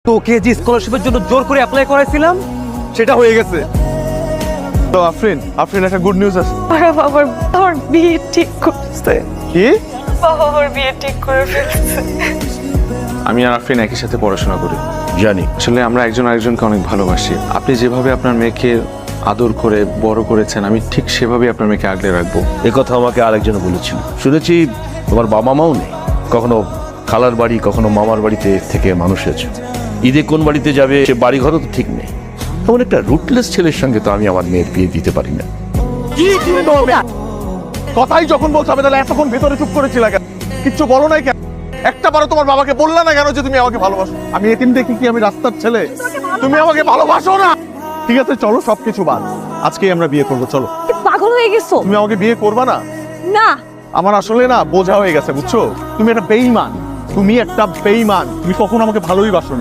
তোকে যে স্কলারশিপের জন্য জোর করে অ্যাপ্লাই করাইছিলাম সেটা হয়ে গেছে। তো আফরিন একটা গুড নিউজ আছে। আমার বিয়ে ঠিক করছে। কি? বাবা আমার বিয়ে ঠিক করে ফেলছে। আমি আর আফরিন একই সাথে পড়াশোনা করি। জানি। আসলে আমরা একজন আরেকজনকে অনেক ভালোবাসি। আপনি যেভাবে আপনার মেয়েকে আদর করে বড় করেছেন, আমি ঠিক সেভাবেই আপনার মেয়েকে আগলে রাখবো। এ কথা আমাকে আরেকজন বলেছিল। শুনেছি তোমার বাবা মাও নেই, কখনো খালার বাড়ি কখনো মামার বাড়িতে থেকে মানুষ হয়েছে। ঈদে কোন বাড়িতে যাবে সে বাড়ি ঘরও তো ঠিক নেই। এমন একটা রুটলেস ছেলের সঙ্গে তো আমি আমার মেয়ের বিয়ে দিতে পারি না। কথাই যখন বলছো আমি তাহলে এতক্ষণ ভেতরে চুপ করেছিল কেন? কিচ্ছু বলো নাই কেন? একটা বারো তোমার বাবাকে বললা না কেন যে তুমি আমাকে ভালোবাসো? আমি এতিম দেখি কি আমি রাস্তার ছেলে? তুমি আমাকে ভালোবাসো না? ঠিক আছে চলো সবকিছু বাদ, আজকেই আমরা বিয়ে করবো। চলো। পাগল হয়ে গেছো? তুমি আমাকে বিয়ে করবা না? না। আমার আসলে না বোঝা হয়ে গেছে বুঝছো, তুমি একটা বেঈমান। তুমি একটা বেঈমান, তুমি কখনো আমাকে ভালোই বাসো না।